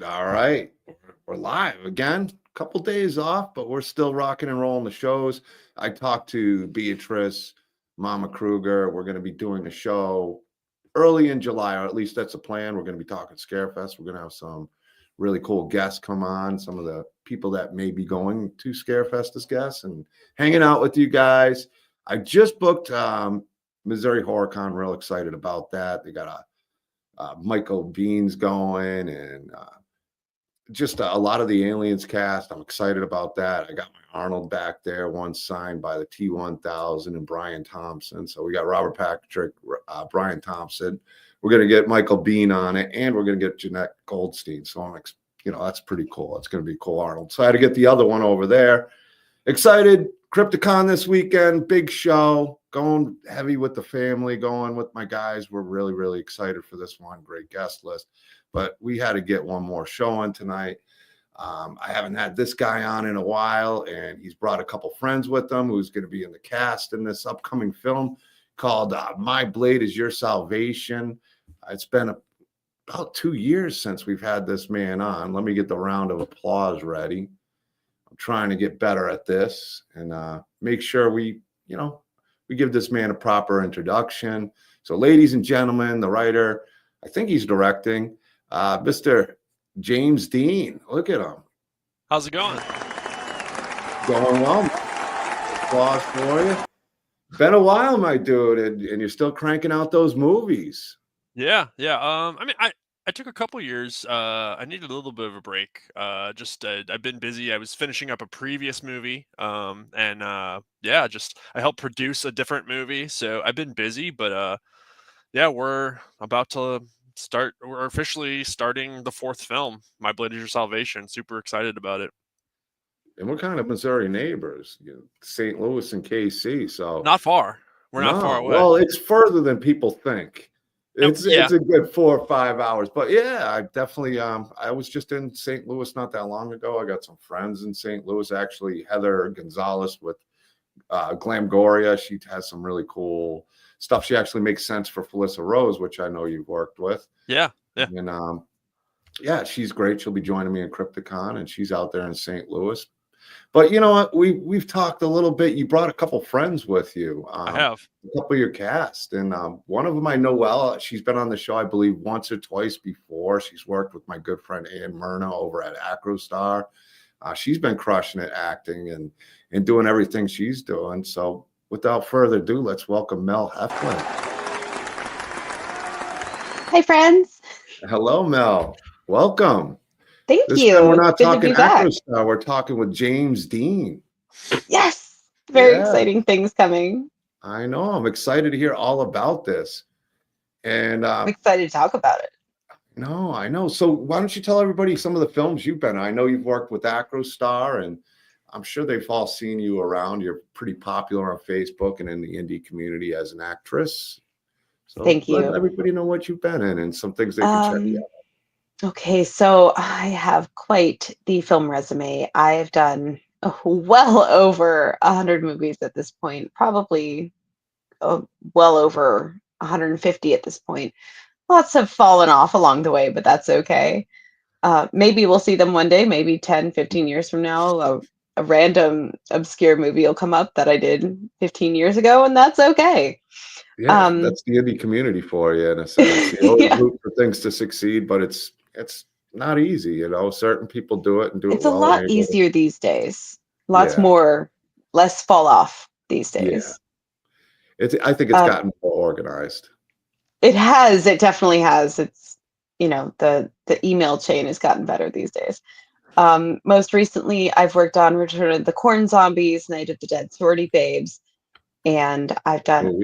All right. We're live again. Couple days off, but we're still rocking and rolling the shows. I talked to Beatrice, Mama Kruger. We're going to be doing a show early in July, or at least that's the plan. We're going to be talking Scarefest. We're going to have some really cool guests come on, some of the people that may be going to Scarefest as guests and hanging out with you guys. I just booked Missouri HorrorCon. Real excited about that. They got Michael Bean's going and just a lot of the Aliens cast. I'm excited about that. I got my Arnold back there, one signed by the T-1000 and Brian Thompson. So we got Robert Patrick, Brian Thompson. We're going to get Michael Bean on it, and we're going to get Jeanette Goldstein. So that's pretty cool. It's going to be cool, Arnold. So I had to get the other one over there. Excited. Krypticon this weekend, big show, going heavy with the family, going with my guys. We're really, really excited for this one. Great guest list. But we had to get one more show on tonight. I haven't had this guy on in a while, and he's brought a couple friends with him who's going to be in the cast in this upcoming film called My Blade is Your Salvation. It's been about 2 years since we've had this man on. Let me get the round of applause ready. I'm trying to get better at this and make sure we give this man a proper introduction. So, ladies and gentlemen, the writer, I think he's directing, Mr. James Dean. Look at him. How's it going? Going well. Applause for you. Been a while, my dude, and you're still cranking out those movies. Yeah. I took a couple years. I needed a little bit of a break. I've been busy. I was finishing up a previous movie. I helped produce a different movie. So I've been busy, but we're about to start. We're officially starting the fourth film, My Blade is Your Salvation. Super excited about it. And we're kind of Missouri neighbors, St. Louis and KC. So not far. We're not far away. Well, it's further than people think. It's a good 4 or 5 hours. But yeah, I definitely I was just in St. Louis not that long ago. I got some friends in St. Louis, actually. Heather Gonzalez with Glamgoria. She has some really cool stuff. She actually makes sense for Felissa Rose, which I know you've worked with. Yeah. And she's great. She'll be joining me in Krypticon, and she's out there in St. Louis. But you know what? We've talked a little bit. You brought a couple friends with you. I have a couple of your cast, and one of them I know well. She's been on the show, I believe, once or twice before. She's worked with my good friend Ann Myrna over at Acrostar. She's been crushing it, acting and doing everything she's doing. So without further ado, let's welcome Mel Heftlin. Hi, friends. Hello, Mel. Welcome. Thank This you. time we're not Good talking to be back. Acrostar. We're talking with James Dean. Yes. Very exciting things coming. I know. I'm excited to hear all about this. And I'm excited to talk about it. No, I know. So why don't you tell everybody some of the films you've been in? I know you've worked with Acrostar, and I'm sure they've all seen you around. You're pretty popular on Facebook and in the indie community as an actress. So thank you. Let everybody know what you've been in and some things they can check out. Okay, so I have quite the film resume. I've done well over 100 movies at this point, probably well over 150 at this point. Lots have fallen off along the way, but that's okay. Maybe we'll see them one day, maybe 10, 15 years from now. A random obscure movie will come up that I did 15 years ago, and that's okay. Yeah, that's the indie community for you in a sense. You always root for things to succeed, but it's not easy, certain people do it and do it well. It's a lot easier these days. Less fall off these days. Yeah. I think it's gotten more organized. It has. It definitely has. It's, the email chain has gotten better these days. Most recently, I've worked on Return of the Corn Zombies, Night of the Dead Sorority Babes, and I've done,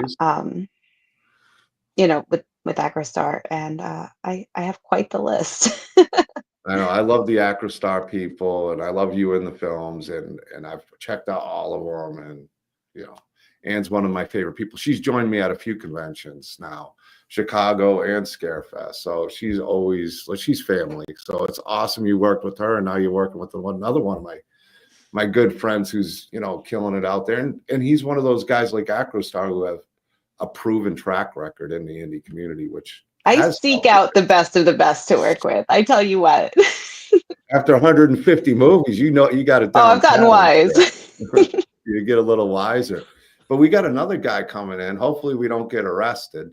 with Acrostar, and I have quite the list. I know. I love the Acrostar people, and I love you in the films, and I've checked out all of them, and Ann's one of my favorite people. She's joined me at a few conventions now, Chicago and Scarefest. So she's family. So it's awesome you worked with her, and now you're working with another one of my good friends who's killing it out there, and he's one of those guys like Acrostar who have a proven track record in the indie community, which I has seek helped. out the best of the best to work with. I tell you what. After 150 movies, you know you got it Oh, down I've gotten pat, I'm wise. sure. You get a little wiser. But we got another guy coming in. Hopefully, we don't get arrested.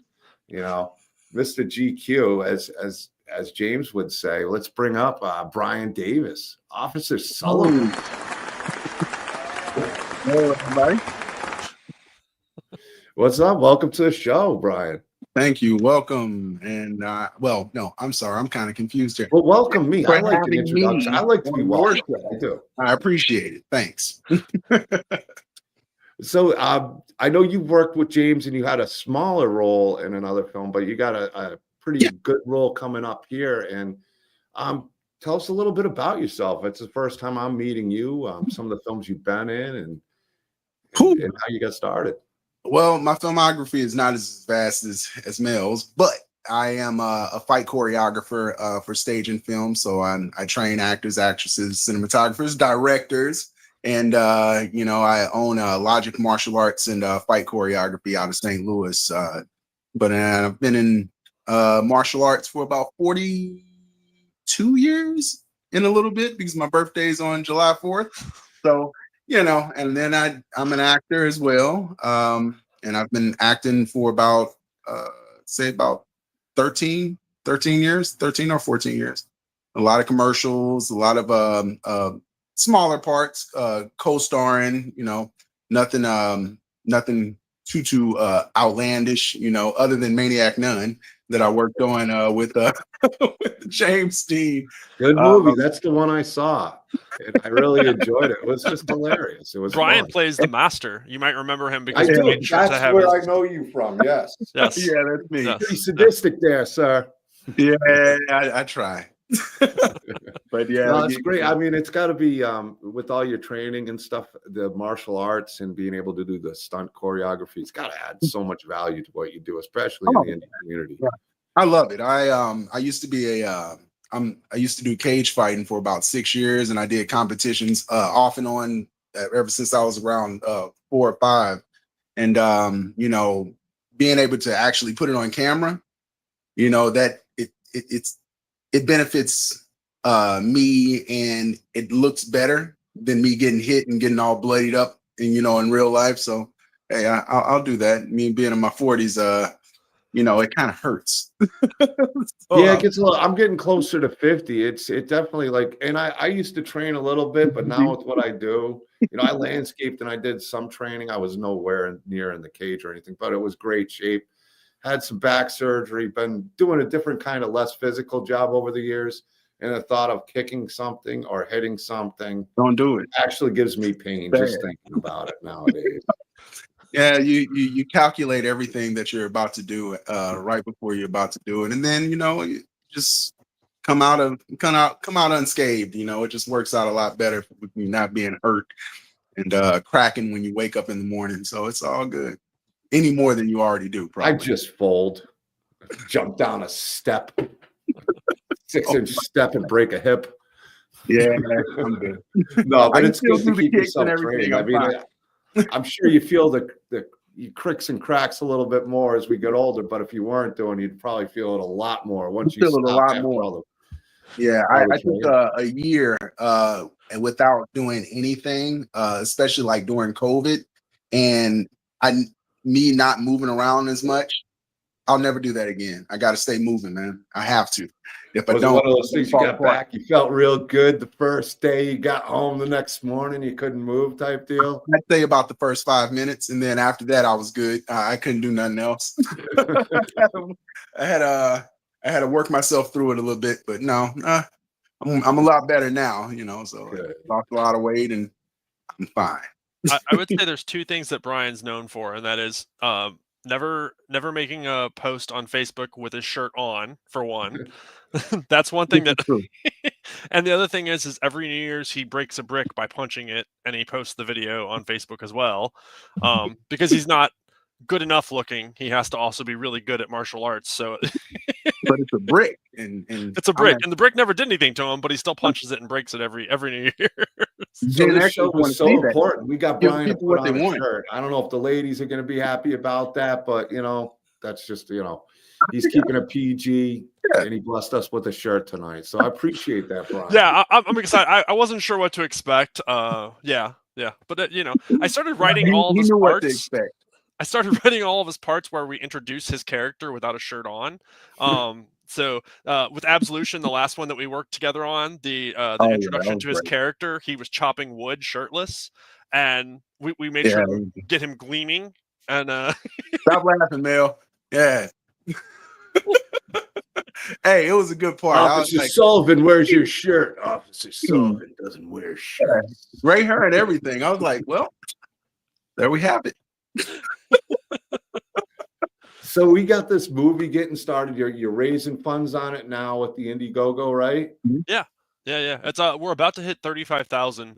You know, Mr. GQ, as James would say. Let's bring up Brian Davis, Officer Sullivan. Hello, everybody. What's up? Welcome to the show, Brian. Thank you. Welcome. And well, no, I'm sorry. I'm kind of confused here. Well, welcome me. For I like an having introduction. me I like to be on your welcome. show. I do. I appreciate it. Thanks. So I know you worked with James and you had a smaller role in another film, but you got a pretty good role coming up here. And tell us a little bit about yourself. It's the first time I'm meeting you, some of the films you've been in and how you got started. Well, my filmography is not as vast as Mel's, but I am a fight choreographer for stage and film. So I train actors, actresses, cinematographers, directors. And, I own Logic Martial Arts and fight choreography out of St. Louis. But I've been in martial arts for about 42 years in a little bit because my birthday is on July 4th. So, and then I'm an actor as well. And I've been acting for about, about 13 or 14 years. A lot of commercials, a lot of smaller parts, co-starring, nothing too outlandish, other than Maniac Nun that I worked on with James Dean. Good movie. That's the one I saw. And I really enjoyed it. It was just hilarious. It was Brian fun. plays the master. You might remember him I because do. we made sure That's to have where his... I know you from. Yes. Yes. Yeah, that's me. Yes. Pretty sadistic there, sir. Yeah, I try. But yeah, No, that's great. I mean, it's got to be with all your training and stuff, the martial arts and being able to do the stunt choreography. It's got to add so much value to what you do, especially in the Indian community. Yeah. I love it. I used to be I used to do cage fighting for about 6 years, and I did competitions off and on ever since I was around 4 or 5. And being able to actually put it on camera, that it benefits me, and it looks better than me getting hit and getting all bloodied up and in real life. So hey, I'll do that. Me being in my 40s, it kind of hurts. Yeah, it gets a little. I'm getting closer to 50. It definitely and I used to train a little bit, but now with what I do, I landscaped and I did some training. I was nowhere near in the cage or anything, but it was great shape. Had some back surgery, been doing a different kind of less physical job over the years. And the thought of kicking something or hitting something Don't do it. actually gives me pain just thinking about it nowadays. Yeah, you calculate everything that you're about to do right before you're about to do it, and then you just come out unscathed. It just works out a lot better with you not being hurt and cracking when you wake up in the morning. So it's all good. Any more than you already do, probably. I just fold, jump down a step, 6-inch step, and break a hip. Yeah, I'm good. No, but I it's still good to do the keep kicks and yourself everything. trained. I mean, I'm sure you feel the cricks and cracks a little bit more as we get older, but if you weren't doing, you'd probably feel it a lot more once you feel it a stop lot after more. all Yeah, all the I took a year and without doing anything, especially like during COVID, and me not moving around as much. I'll never do that again. I got to stay moving, man. I have to. If I Was it don't, one of those things you fall got apart. back, you felt real good the first day, you got home the next morning, you couldn't move type deal? I'd say about the first 5 minutes, and then after that, I was good. I couldn't do nothing else. I had to work myself through it a little bit, but no, I'm a lot better now. So Good. I lost a lot of weight, and I'm fine. I would say there's two things that Brian's known for, and that is never making a post on Facebook with his shirt on, for one. That's one thing that and the other thing is every New Year's he breaks a brick by punching it, and he posts the video on Facebook as well. Because he's not good enough looking, he has to also be really good at martial arts. So but it's a brick, and it's a brick, and the brick never did anything to him, but he still punches it and breaks it every New Year. So this show was so important. We got Give Brian to people put what on they a want. shirt. I don't know if the ladies are going to be happy about that, but that's just he's keeping it PG, and he blessed us with a shirt tonight. So I appreciate that, Brian. Yeah, I'm excited. I wasn't sure what to expect. Yeah. But you know, I started writing all of He his knew what to parts. expect. I started writing all of his parts where we introduce his character without a shirt on. So with Absolution, the last one that we worked together on, the Oh, yeah, that introduction was to his great. character, he was chopping wood shirtless, and we made Yeah. sure to get him gleaming. And Stop laughing, Mel. Yeah. Hey, it was a good part. I was Officer like, Sullivan, where's your shirt? Officer Hmm. Sullivan doesn't wear shirts. gray hair and everything. I was like, well, there we have it. So we got this movie getting started. You're raising funds on it now with the Indiegogo, right? yeah. It's we're about to hit 35,000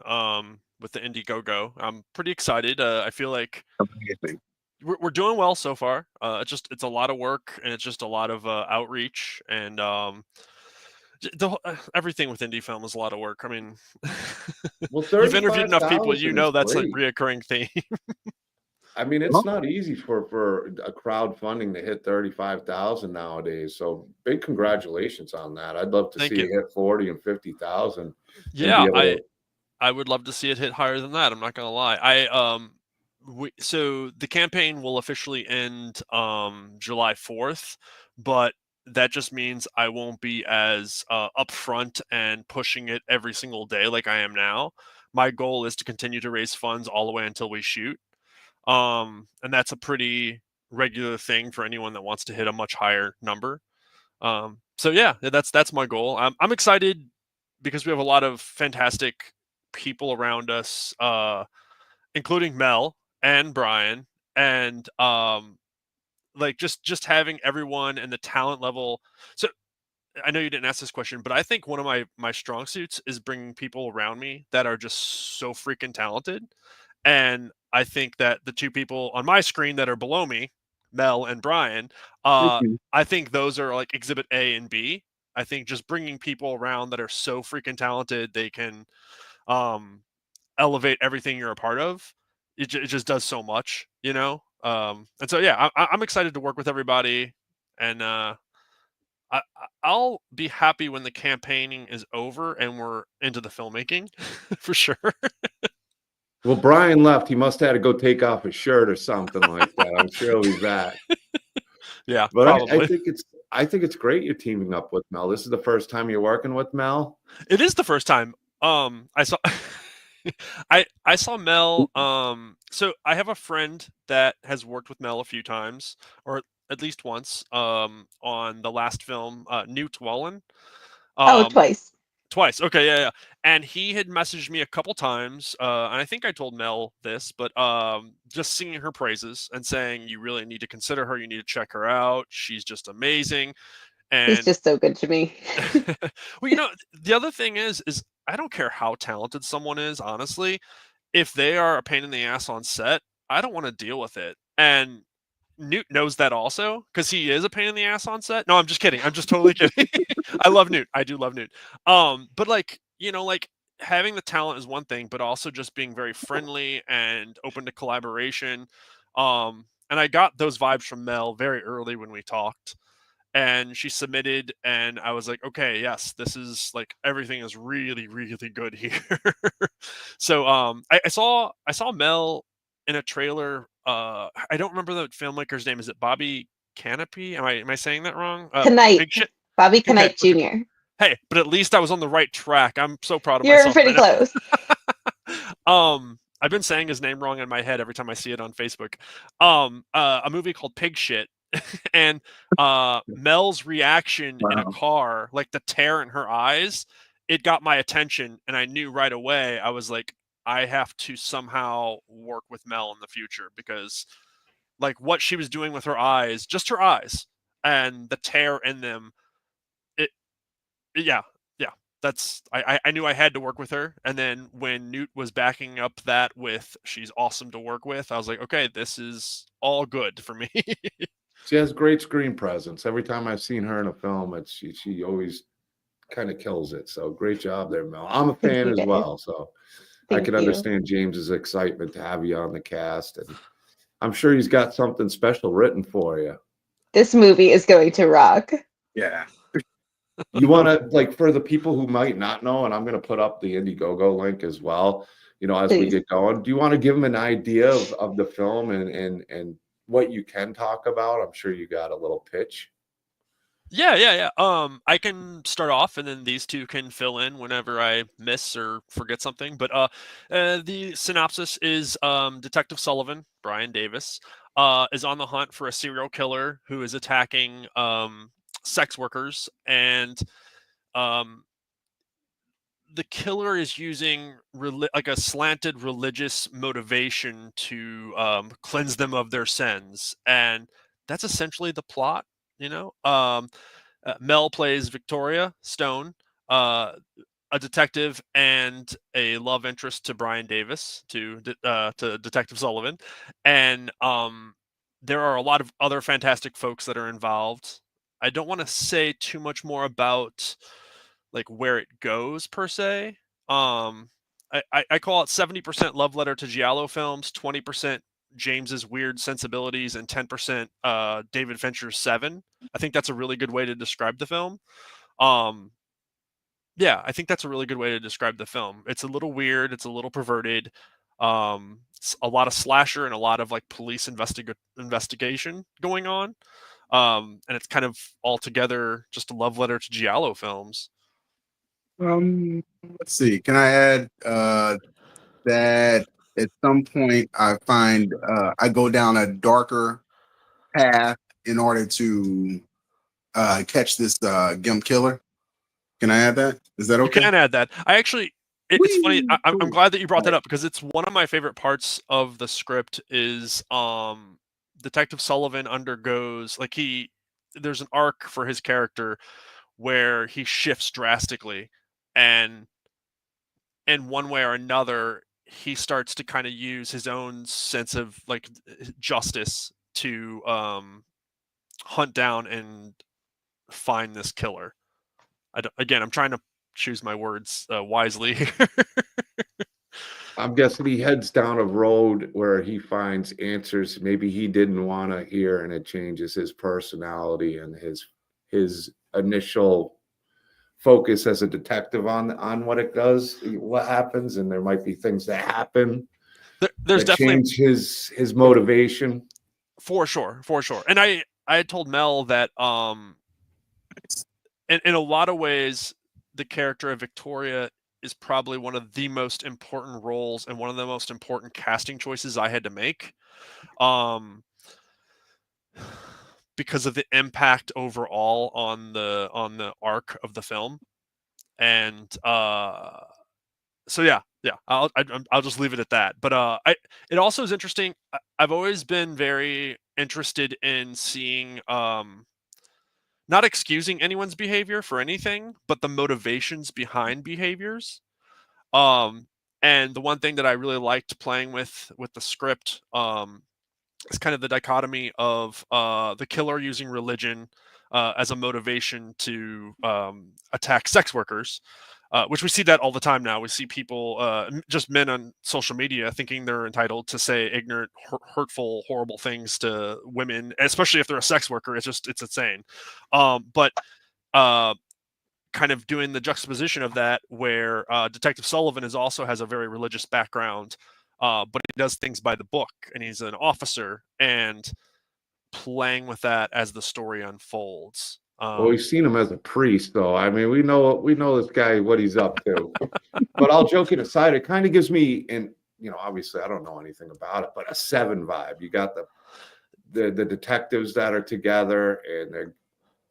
with the Indiegogo. I'm pretty excited. I feel like Amazing. we're doing well so far. It's a lot of work, and it's just a lot of outreach, and everything with indie film is a lot of work. I mean, Well, you've interviewed enough people, you 35,000 know is that's a great. reoccurring theme. I mean, it's Well, not easy for a crowdfunding to hit 35,000 nowadays. So big congratulations on that. I'd love to Thank see you. it hit 40 and 50,000 and be Yeah, able to. I would love to see it hit higher than that. I'm not gonna lie. So the campaign will officially end July 4th, but that just means I won't be as upfront and pushing it every single day like I am now. My goal is to continue to raise funds all the way until we shoot. And that's a pretty regular thing for anyone that wants to hit a much higher number. So yeah, that's my goal. I'm excited because we have a lot of fantastic people around us, including Mel and Brian, and like just having everyone and the talent level. So I know you didn't ask this question, but I think one of my strong suits is bringing people around me that are just so freaking talented. And I think that the two people on my screen that are below me, Mel and Brian, thank you. I think those are like exhibit A and B. I think just bringing people around that are so freaking talented, they can um, elevate everything you're a part of. It just does so much, you know? And so, yeah, I'm excited to work with everybody. And I'll be happy when the campaigning is over and we're into the filmmaking for sure. Well, Brian left. He must have had to go take off his shirt or something like that. I'm sure he'll be back. Yeah, But probably. I think it's great you're teaming up with Mel. This is the first time you're working with Mel. It is the first time. I saw I saw Mel. So I have a friend that has worked with Mel a few times, or at least once. On the last film, Newt Wallen. Oh, Um, twice. Twice. Okay, yeah. And he had messaged me a couple times, and I think I told Mel this, but just singing her praises and saying you really need to consider her. You need to check her out. She's just amazing. He's And just so good to me. well, you know, the other thing is I don't care how talented someone is, honestly. If they are a pain in the ass on set, I don't want to deal with it. And Newt knows that also because he is a pain in the ass on set. No, I'm just kidding. I'm just totally kidding. I love Newt. I do love Newt. But like, you know, like having the talent is one thing, but also just being very friendly and open to collaboration. And I got those vibes from Mel very early when we talked. And she submitted, and I was like, okay, yes, this is like everything is really, really good here. So I saw Mel in a trailer. I don't remember the filmmaker's name. Is it Bobby Canopy? Am I saying that wrong? Knight. Big shit. Bobby Okay, Knight Jr. hey, but at least I was on the right track. I'm so proud of You're myself pretty right now. close. I've been saying his name wrong in my head every time I see it on Facebook. A movie called Pig Shit. And Mel's reaction in a Wow. car, like the tear in her eyes, it got my attention, and I knew right away. I was like, I have to somehow work with Mel in the future because, like, what she was doing with her eyes, just her eyes, and the tear in them, it, yeah, yeah. That's I knew I had to work with her, and then when Newt was backing up that with she's awesome to work with, I was like, okay, this is all good for me. She has great screen presence. Every time I've seen her in a film, she always kind of kills it. So great job there, Mel. I'm a Thank fan you, as guys. well. So I Thank can you. understand James's excitement to have you on the cast. And I'm sure he's got something special written for you. This movie is going to rock. Yeah. You want to, like, for the people who might not know, and I'm going to put up the Indiegogo link as well, as we Please. get going. Do you want to give them an idea of the film and what you can talk about? I'm sure you got a little pitch. Yeah. I can start off, and then these two can fill in whenever I miss or forget something. But the synopsis is Detective Sullivan, Brian Davis, is on the hunt for a serial killer who is attacking sex workers, and um, the killer is using like a slanted religious motivation to cleanse them of their sins, and that's essentially the plot. Mel plays Victoria Stone, uh, a detective and a love interest to Brian Davis, to Detective Sullivan, and there are a lot of other fantastic folks that are involved. I don't want to say too much more about like where it goes per se. I call it 70% love letter to Giallo films, 20% James's weird sensibilities, and 10% David Fincher's Seven. I think that's a really good way to describe the film. Um, yeah, I think that's a really good way to describe the film. It's a little weird, it's a little perverted. It's a lot of slasher and a lot of like police investigation going on. And it's kind of altogether just a love letter to Giallo films. Let's see. Can I add that at some point I go down a darker path in order to catch this Gimp killer? Can I add that? Is that You okay? can add that. I actually, it's funny. Whee! I'm Cool. glad that you brought that Right. up because it's one of my favorite parts of the script. Is Detective Sullivan undergoes there's an arc for his character where he shifts drastically, and in one way or another, he starts to kind of use his own sense of like justice to hunt down and find this killer. Again, I'm trying to choose my words wisely here. I'm guessing he heads down a road where he finds answers maybe he didn't want to hear, and it changes his personality and his initial focus as a detective on what happens, and there might be things that happen There's that definitely, change his motivation. for sure. And I had told Mel that in a lot of ways, the character of Victoria is probably one of the most important roles and one of the most important casting choices I had to make. Because of the impact overall on the arc of the film, and so yeah, I'll just leave it at that. But it also is interesting. I've always been very interested in seeing not excusing anyone's behavior for anything, but the motivations behind behaviors. Um, and the one thing that I really liked playing with the script is kind of the dichotomy of the killer using religion as a motivation to attack sex workers, which we see that all the time now. We see people, just men on social media, thinking they're entitled to say ignorant, hurtful, horrible things to women, especially if th're a sex worker. It's insane. But uh, kind of doing the juxtaposition of that, where Detective Sullivan also has a very religious background, but he does things by the book, and he's an officer, and playing with that as the story unfolds. Well, we've seen him as a priest, though. I mean, we know this guy, what he's up to. But all joking aside, it kind of gives me, and obviously I don't know anything about it, but a Seven vibe. You got the detectives that are together and they're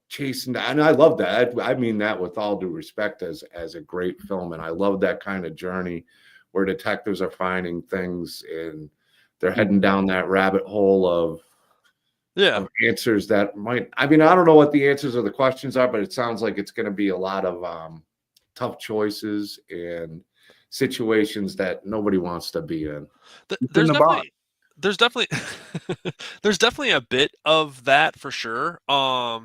chasing, and I love that. I mean that with all due respect as a great film, and I love that kind of journey where detectives are finding things and they're heading down that rabbit hole of answers that might, I mean, I don't know what the answers or the questions are, but it sounds like it's going to be a lot of tough choices and situations that nobody wants to be in. There's the box. definitely there's definitely a bit of that for sure. I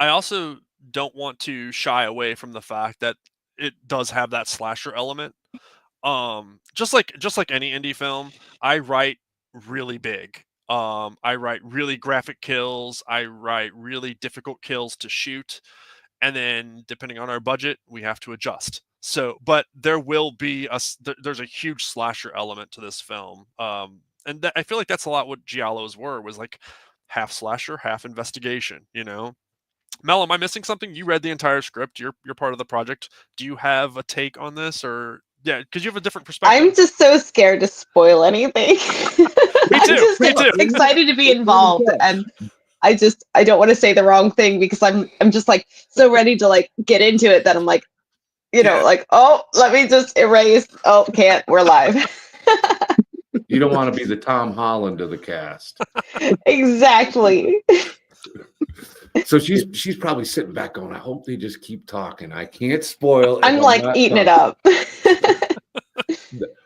also don't want to shy away from the fact that it does have that slasher element. Just like any indie film, I write really big. I write really graphic kills. I write really difficult kills to shoot. And then depending on our budget, we have to adjust. So, but there will be there's a huge slasher element to this film. And I feel like that's a lot what Giallos was like half slasher, half investigation, you know? Mel, am I missing something? You read the entire script. You're part of the project. Do you have a take on this, or yeah, because you have a different perspective? I'm just so scared to spoil anything. Me I'm too. just Me too. excited to be involved, and I don't want to say the wrong thing because I'm just like so ready to like get into it that I'm like, you know, Yeah. like, oh, let me just erase. Oh, can't. We're live. You don't want to be the Tom Holland of the cast. Exactly. So she's probably sitting back going, I hope they just keep talking. I can't spoil. I'm like eating it up.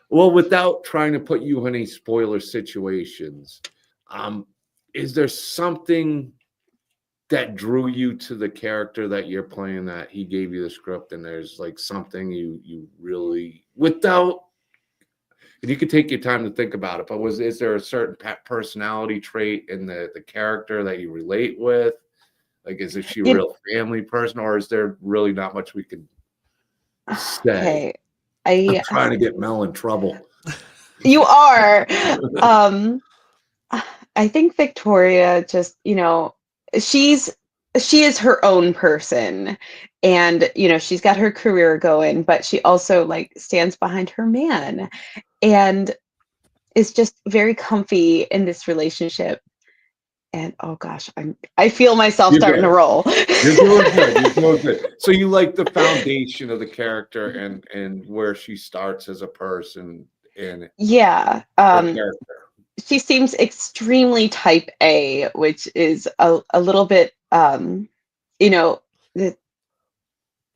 Well, without trying to put you in any spoiler situations, is there something that drew you to the character that you're playing, that he gave you the script, and there's like something you really, without, and you could take your time to think about it, but is there a certain personality trait in the character that you relate with? Like, is she a real family person, or is there really not much we can say? Okay. I'm trying to get Mel in trouble. You are. I think Victoria just, you know, she is her own person, and you know, she's got her career going, but she also like stands behind her man and is just very comfy in this relationship. And oh gosh, I feel myself You're starting good. to roll. You're doing good. You're doing good. So you like the foundation of the character and where she starts as a person and Yeah. her character. She seems extremely type A, which is a little bit, you know,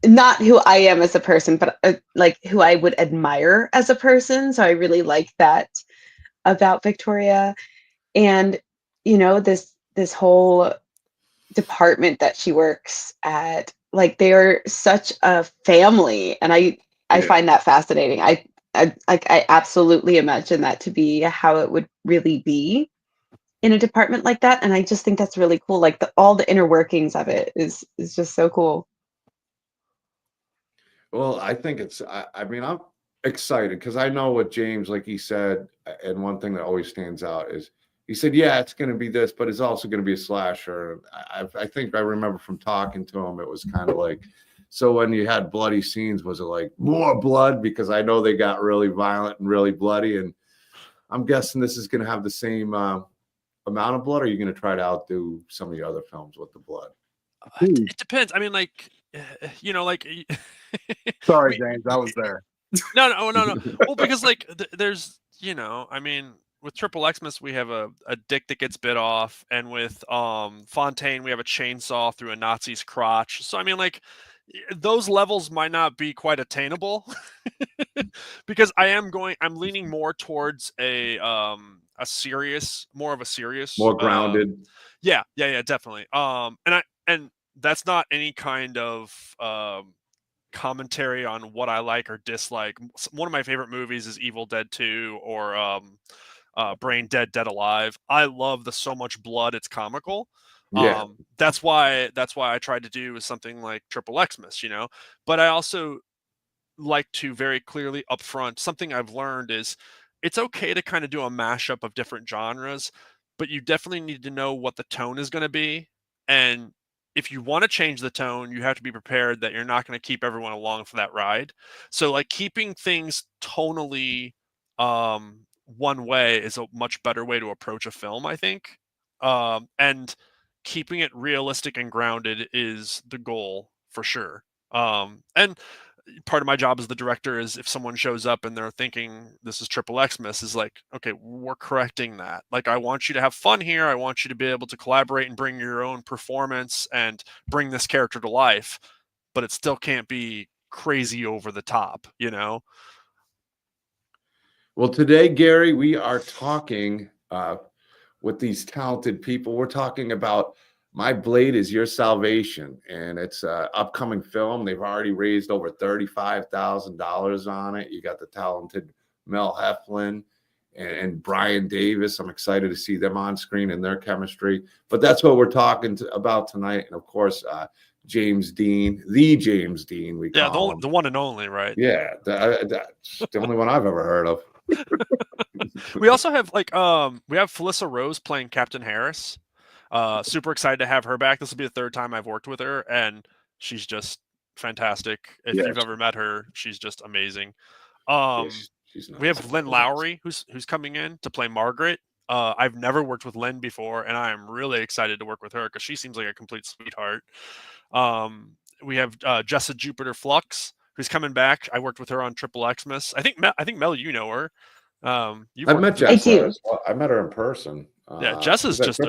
not who I am as a person, but like who I would admire as a person. So I really like that about Victoria. And, you know, this whole department that she works at, like they are such a family, and I Yeah. find that fascinating. I absolutely imagine that to be how it would really be in a department like that, and I just think that's really cool. Like all the inner workings of it is just so cool. Well, I think I mean, I'm excited because I know what James, like he said, and one thing that always stands out is he said, yeah, it's going to be this, but it's also going to be a slasher. I think I remember from talking to him, it was kind of like, so when you had bloody scenes, was it like more blood? Because I know they got really violent and really bloody. And I'm guessing this is going to have the same amount of blood, or are you going to try to outdo some of the other films with the blood? It depends. I mean, like, you know, like. Sorry, James, I was there. No. Well, because like there's, you know, I mean, with Triple Xmas we have a dick that gets bit off, and with Fontaine we have a chainsaw through a Nazi's crotch. So I mean, like, those levels might not be quite attainable because I'm leaning more towards more of a serious, More grounded. Yeah, definitely. And that's not any kind of commentary on what I like or dislike. One of my favorite movies is Evil Dead 2 or Brain Dead, Dead Alive. I love the so much blood it's comical. Yeah. That's why I tried to do something like Triple Xmas, you know. But I also like to very clearly upfront, something I've learned is it's okay to kind of do a mashup of different genres, but you definitely need to know what the tone is going to be. And if you want to change the tone, you have to be prepared that you're not going to keep everyone along for that ride. So like keeping things tonally one way is a much better way to approach a film, I think. And keeping it realistic and grounded is the goal for sure. And part of my job as the director is if someone shows up and they're thinking this is Triple Xmas, is like, okay, we're correcting that. Like, I want you to have fun here. I want you to be able to collaborate and bring your own performance and bring this character to life, but it still can't be crazy over the top, you know? Well, today, Gary, we are talking with these talented people. We're talking about My Blade is Your Salvation, and it's an upcoming film. They've already raised over $35,000 on it. You got the talented Mel Heflin, and Brian Davis. I'm excited to see them on screen and their chemistry. But that's what we're talking about tonight. And of course, James Dean, the James Dean, we call him. The one and only, right? Yeah, that's the only one I've ever heard of. We also have we have Felissa Rose playing Captain Harris. Super excited to have her back. This will be the third time I've worked with her, and she's just fantastic. If you've ever met her, she's just amazing. We have Lynn Lowry, who's coming in to play Margaret. I've never worked with Lynn before, and I am really excited to work with her because she seems like a complete sweetheart. We have Jessa Jupiter Flux, who's coming back. I worked with her on Triple Xmas. I think Mel, you know her. I've met Jessa. I met her in person. Yeah, Jessa's just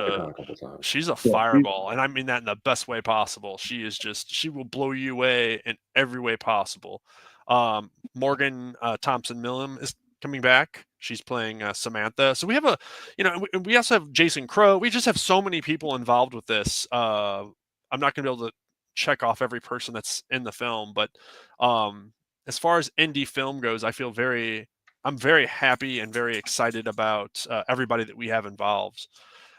she's a fireball, and I mean that in the best way possible. She will blow you away in every way possible. Morgan Thompson Millam is coming back. She's playing Samantha. So we have we also have Jason Crow. We just have so many people involved with this. I'm not going to be able to check off every person that's in the film, but as far as indie film goes, I'm very happy and very excited about everybody that we have involved.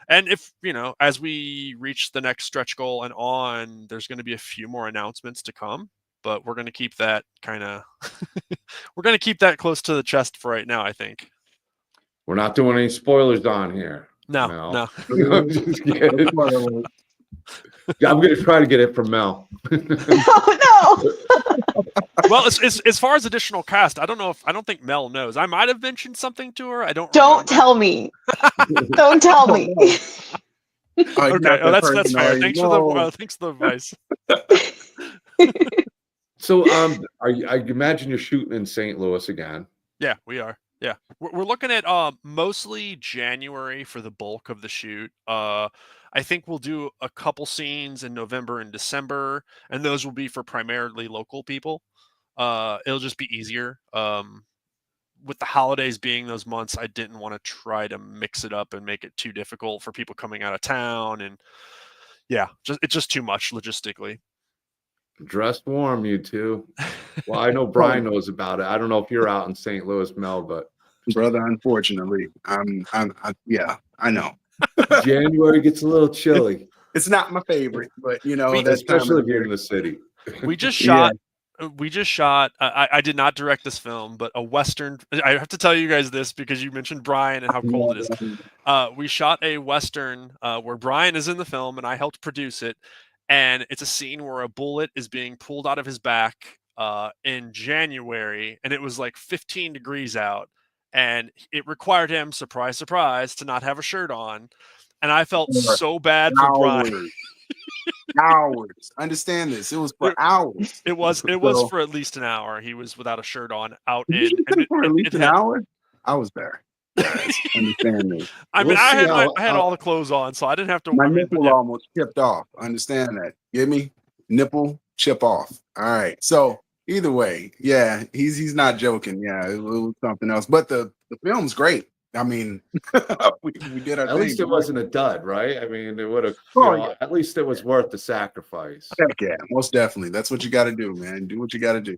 And if, as we reach the next stretch goal and on, there's going to be a few more announcements to come, but we're going to keep that we're going to keep that close to the chest for right now, I think. We're not doing any spoilers on here. No. I'm just kidding. I'm going to try to get it from Mel. Oh, no. Well, as far as additional cast, I don't think Mel knows. I might have mentioned something to her. Don't tell me. Don't tell me. Okay, that's fair. Thanks for the advice. So, I imagine you're shooting in St. Louis again. Yeah, we are. Yeah, we're looking at mostly January for the bulk of the shoot. I think we'll do a couple scenes in November and December, and those will be for primarily local people. It'll just be easier. With the holidays being those months, I didn't want to try to mix it up and make it too difficult for people coming out of town. And yeah, it's just too much logistically. Dress warm, you two. Well, I know Brian knows about it. I don't know if you're out in St. Louis, Mel, but brother, unfortunately, yeah, I know. January gets a little chilly. It's not my favorite, but that's especially if you're in the city. We just shot. We just shot. I did not direct this film, but a Western. I have to tell you guys this because you mentioned Brian and how cold it is. We shot a Western where Brian is in the film and I helped produce it, and it's a scene where a bullet is being pulled out of his back in January, and it was like 15 degrees out. And it required him, surprise, surprise, to not have a shirt on. And I felt so bad for Brian. Hours. Understand this. It was for hours. It was for at least an hour. He was without a shirt on, out in. For at least an hour? I was there. Understand me. I mean, I had all the clothes on, so I didn't have to. My nipple almost chipped off. Understand that. Get me? Nipple chip off. All right. So either way, yeah, he's not joking. Yeah, it was something else. But the film's great. I mean, we did our thing. At least it wasn't a dud, right? I mean, it would have. At least it was worth the sacrifice. Heck yeah, most definitely. That's what you got to do, man. Do what you got to do.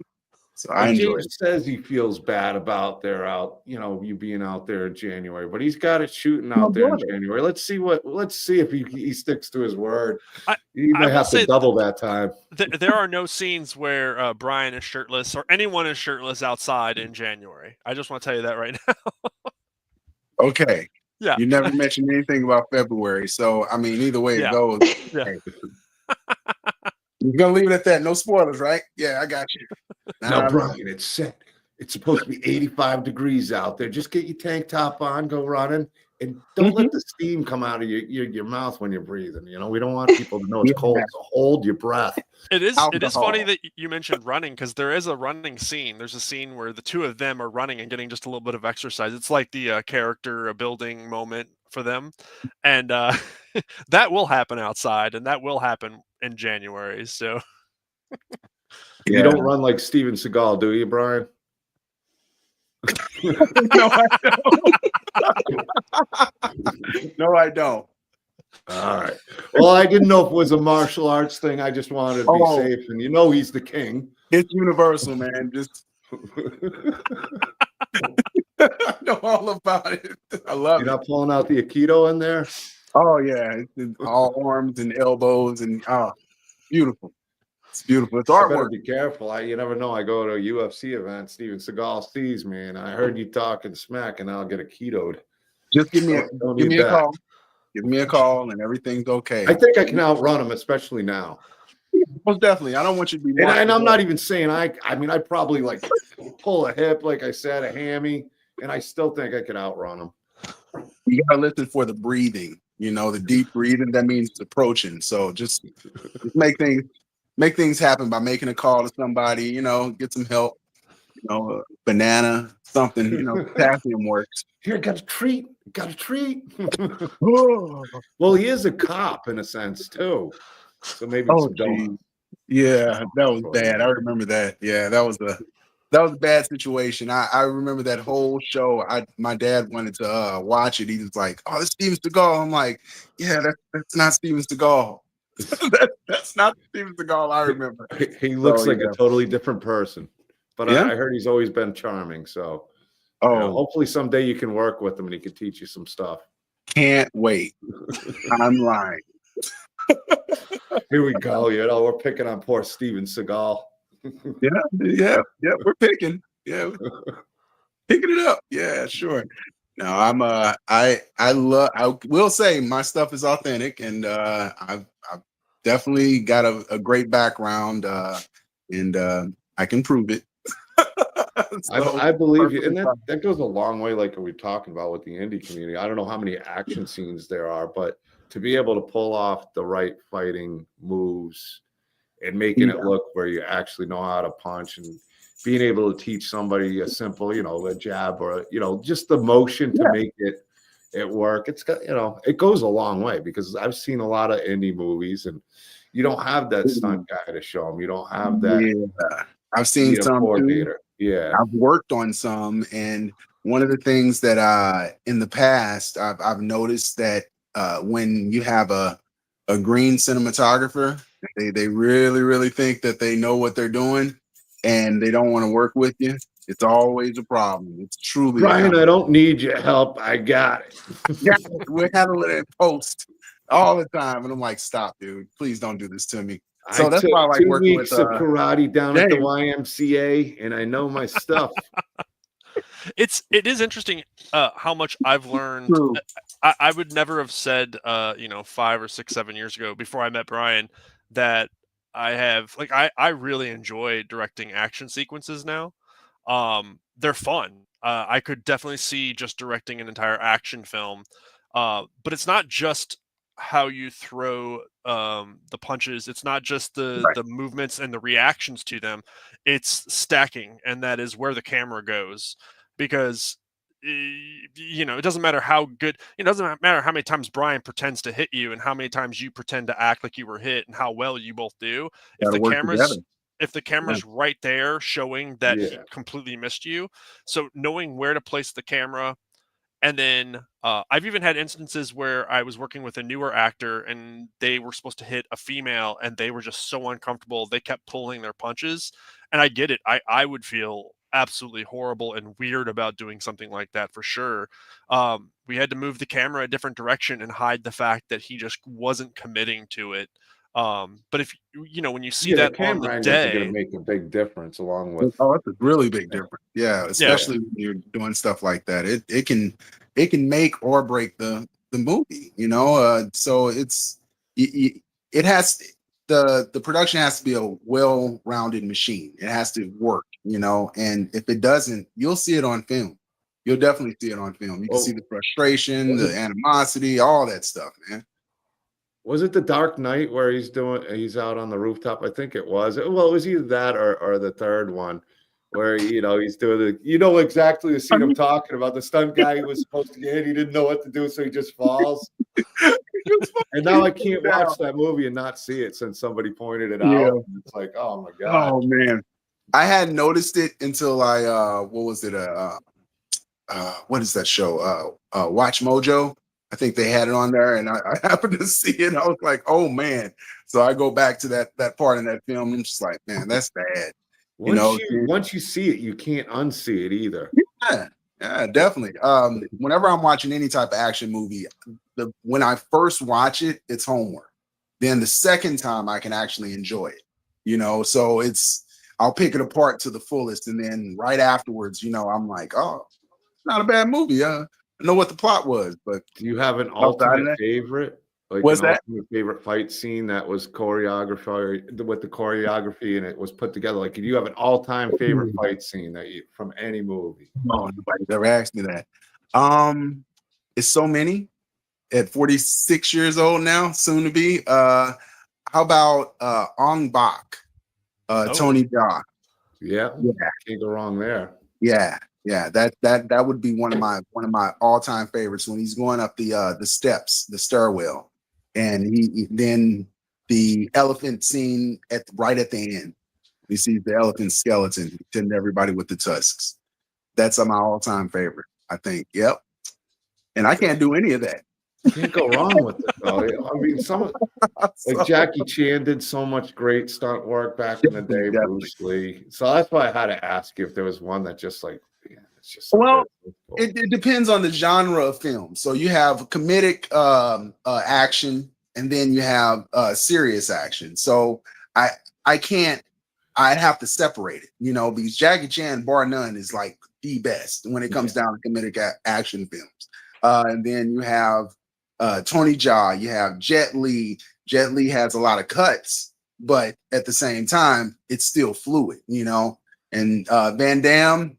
So I enjoy it. James says he feels bad about you being out there in January, but he's got it shooting out there in January. Let's see if he sticks to his word. He might have to double that time. There are no scenes where Brian is shirtless or anyone is shirtless outside in January. I just want to tell you that right now. Okay. Yeah. You never mentioned anything about February, so I mean, either way it goes. Yeah. You're gonna leave it at that. No spoilers, right? Yeah, I got you. Now, Brian, it's set. It's supposed to be 85 degrees out there. Just get your tank top on, go running, and don't let the steam come out of your mouth when you're breathing. We don't want people to know it's cold. So hold your breath. It is funny that you mentioned running because there is a running scene. There's a scene where the two of them are running and getting just a little bit of exercise. It's like the character building moment for them, and that will happen outside, and that will happen in January. So you don't run like Steven Seagal, do you, Brian? No, I don't. No, I don't. All right. Well, I didn't know if it was a martial arts thing. I just wanted to be safe, and he's the king. It's universal, man. Just I know all about it. I love You're it. not pulling out the Aikido in there? Oh yeah, it's all arms and elbows and beautiful. It's beautiful. It's I better artwork. be careful. You never know. I go to a UFC event, Steven Seagal sees me, and I heard you talking smack, and I'll get Aikito'd. Just give Don't me need a that. call. Give me a call, and everything's okay. I think I can outrun him, especially now. Most definitely. I don't want you to be. And I'm not even saying I mean, I probably like pull a hip, like I said, a hammy, and I still think I could outrun him. You gotta listen for the breathing. You know, the deep breathing. That means it's approaching. So just make things happen by making a call to somebody. You know, get some help. You know, a banana, something. You know, potassium works. Here, got a treat. Got a treat. Oh, Well, he is a cop in a sense too, so maybe some geez. donuts. Yeah, that was bad. I remember that. Yeah, that was a bad situation. I remember that whole show. My dad wanted to watch it. He was like, "Oh, it's Steven Seagal." I'm like, "Yeah, that's not Steven Seagal. That's not Steven Seagal." I remember. He looks like yeah. a totally different person, but Yeah? I heard he's always been charming. So Oh, hopefully someday you can work with him and he can teach you some stuff. can't wait. I'm lying. Here we go. We're picking on poor Steven Seagal. Yeah. We're picking. Yeah, we're picking it up. Yeah, sure. No, I will say my stuff is authentic, and I've definitely got a great background, and I can prove it. So, I believe you, and perfectly that goes a long way. Like we're talking about with the indie community, I don't know how many action scenes there are, but to be able to pull off the right fighting moves and making it look where you actually know how to punch, and being able to teach somebody a simple, a jab or just the motion to make it work. It's got, it goes a long way, because I've seen a lot of indie movies and you don't have that stunt guy to show them. You don't have that. Yeah, I've seen some too. coordinator. Yeah. I've worked on some, and one of the things that in the past I've noticed that when you have a green cinematographer, they really think that they know what they're doing, and they don't want to work with you. It's always a problem. It's truly Brian, I don't need your help. I got it. Yeah, we're handling it in post all the time, and I'm like, stop, dude. Please don't do this to me. So that's why I like 2 working weeks with of karate down at the James. YMCA, and I know my stuff. It is interesting how much I've learned. True. I would never have said 5 or 6, 7 years ago, before I met Brian, that I really enjoy directing action sequences now. They're fun. I could definitely see just directing an entire action film, but it's not just how you throw the punches. It's not just the movements and the reactions to them. It's stacking, and that is where the camera goes, because it doesn't matter how good. It doesn't matter how many times Brian pretends to hit you and how many times you pretend to act like you were hit and how well you both do. If the camera's right there showing that he completely missed you. So knowing where to place the camera. And then I've even had instances where I was working with a newer actor and they were supposed to hit a female and they were just so uncomfortable. They kept pulling their punches. And I get it. I would feel absolutely horrible and weird about doing something like that, for sure. We had to move the camera a different direction and hide the fact that he just wasn't committing to it. But if when you see that on the day, going to make a big difference, along with it's a really big difference. Yeah, especially when you're doing stuff like that. It can make or break the movie. So it has the production has to be a well-rounded machine. It has to work. And if it doesn't, you'll see it on film. You'll definitely see it on film. You can see the frustration, the animosity, all that stuff, man. Was it The Dark Knight where he's out on the rooftop? I think it was. Well, it was either that or the third one where, he's doing exactly the scene I'm talking about. The stunt guy who was supposed to get hit, he didn't know what to do, so he just falls. And now I can't watch that movie and not see it since somebody pointed it out. It's like, oh my God. Oh man. I hadn't noticed it until I what was it? What is that show? Watch Mojo. I think they had it on there, and I happened to see it. I was like, "Oh man!" So I go back to that part in that film, and I'm just like, "Man, that's bad." Once you see it, you can't unsee it either. Yeah, Yeah, definitely. Whenever I'm watching any type of action movie, when I first watch it, it's homework. Then the second time I can actually enjoy it. So I'll pick it apart to the fullest, and then right afterwards, I'm like, oh, it's not a bad movie. I know what the plot was, but Do you have an outside of ultimate that, favorite? Like what's an that? ultimate favorite fight scene that was choreography with the choreography and it was put together? Like, do you have an all-time favorite fight scene from any movie? Oh, nobody's ever asked me that. It's so many at 46 years old now, soon to be. How about Ong Bak, Tony Jaa? Yeah, Yeah, can't go wrong there. yeah. That would be one of my all-time favorites when he's going up the steps, the stairwell, and then the elephant scene right at the end. He sees the elephant skeleton hitting everybody with the tusks. That's my all-time favorite, I think. Yep. And I can't do any of that. Can't go wrong with it, though. I mean, like Jackie Chan did so much great stunt work back in the day, Definitely. Bruce Lee. So that's why I had to ask you if there was one that just like, yeah, it's just so Well, good. it depends on the genre of film. So you have comedic action, and then you have serious action. So I can't. I'd have to separate it, because Jackie Chan, bar none, is like the best when it comes down to comedic action films. And then you have Tony Jaa, you have Jet Li. Jet Li has a lot of cuts, but at the same time, it's still fluid, And Van Damme,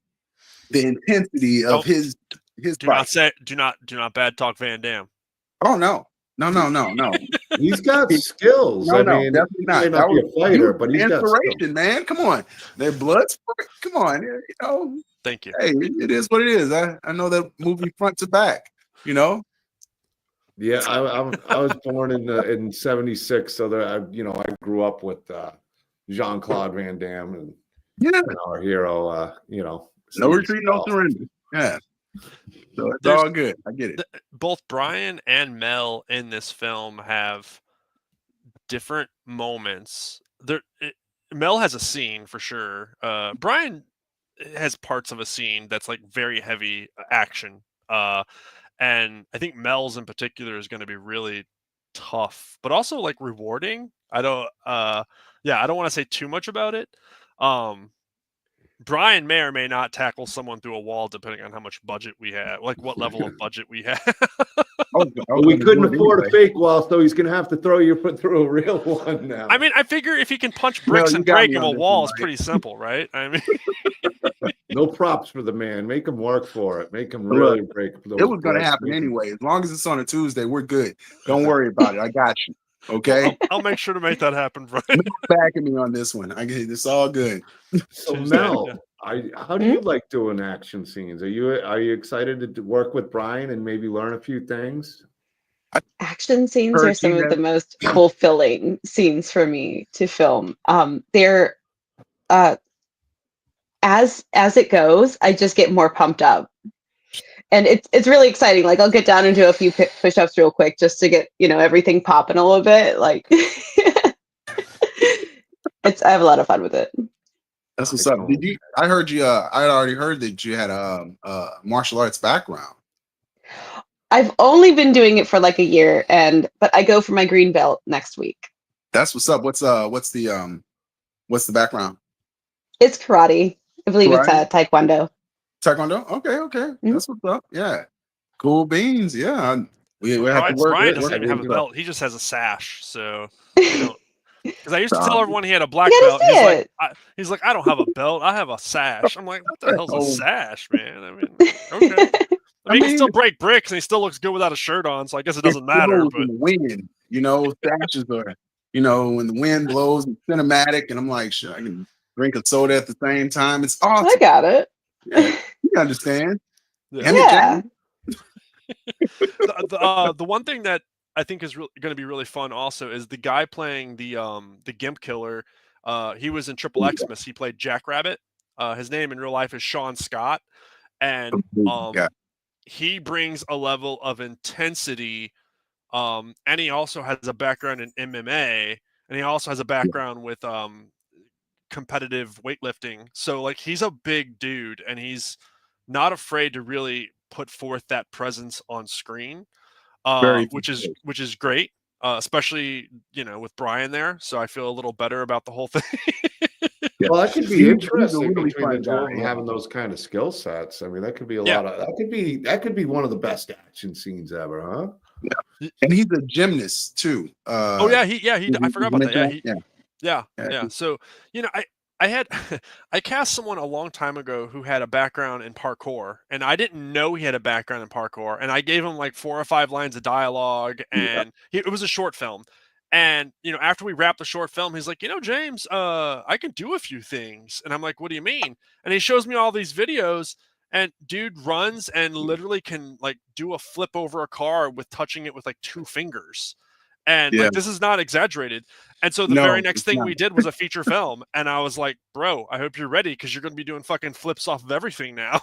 the intensity of his do fight. not bad talk Van Damme. Oh no. He's got skills. No, I mean, definitely he not. may not be a fighter, but he's got inspiration, skills. man. Come on, their blood sport. Come on, Thank you. Hey, it is what it is. I know that movie front to back. Yeah, I was born in '76, so that I grew up with Jean-Claude Van Damme and our hero. No Steven retreat, no Seagal. surrender. Yeah, so it's There's- all good. I get it. Both Brian and Mel in this film have different moments. Mel has a scene for sure. Brian has parts of a scene that's like very heavy action. And I think Mel's in particular is going to be really tough, but also like rewarding. I don't want to say too much about it. Brian may or may not tackle someone through a wall depending on how much budget we have, like what level of budget we have. But we couldn't afford a fake wall, so he's going to have to throw you through a real one now. I mean, I figure if he can punch bricks and break him a wall, it's right? pretty simple, right? I mean, no props for the man. Make him work for it. Make him really break. It was going to happen anyway. As long as it's on a Tuesday, we're good. Don't worry about it. I got you. Okay. I'll make sure to make that happen, Brian. Backing me on this one. I get it. It's all good. So Mel, how do you like doing action scenes? Are you excited to work with Brian and maybe learn a few things? Action scenes are some of the most fulfilling scenes for me to film. They're as it goes, I just get more pumped up. And it's really exciting. Like I'll get down and do a few push-ups real quick just to get, everything popping a little bit. Like I have a lot of fun with it. That's what's up. I heard you I had already heard that you had a martial arts background. I've only been doing it for like a year but I go for my green belt next week. That's what's up. What's the background? It's karate. I believe it's taekwondo. Taekwondo? Okay. Mm-hmm. That's what's up. Yeah. Cool beans. Yeah. We have to work. Brian doesn't even have a belt. He just has a sash. So, because I used to tell everyone he had a black belt. He's like, I don't have a belt. I have a sash. I'm like, what the hell's a sash, man? I mean, okay. I mean, he can still break bricks and he still looks good without a shirt on. So I guess it doesn't matter. But wind, sashes are, when the wind blows, it's cinematic. And I'm like, shit, I can drink a soda at the same time. It's awesome. I got it. Yeah, you understand? Yeah. The one thing that I think is going to be really fun also is the guy playing the Gimp Killer. He was in Triple Xmas. He played Jackrabbit. His name in real life is Sean Scott, and he brings a level of intensity. And he also has a background in MMA, and he also has a background with competitive weightlifting. So like he's a big dude, and he's not afraid to really put forth that presence on screen, Very which is great, especially with Brian there. So I feel a little better about the whole thing. Yeah. Well, that could be He's a interesting really between the fun two guy, of them yeah. having those kind of skill sets. I mean, that could be a Yeah. lot of that could be one of the best action scenes ever, huh? And he's a gymnast too. Oh yeah, I forgot about that. Yeah, Yeah. So I had I cast someone a long time ago who had a background in parkour, and I didn't know he had a background in parkour, and I gave him like 4 or 5 lines of dialogue, and it was a short film. And after we wrapped the short film, he's like, James, I can do a few things. And I'm like, what do you mean? And he shows me all these videos, and dude runs and literally can like do a flip over a car with touching it with like 2 fingers. And Yeah. like, this is not exaggerated. And so the No, very next it's thing not. we did was a feature film. And I was like, bro, I hope you're ready, because you're going to be doing fucking flips off of everything now.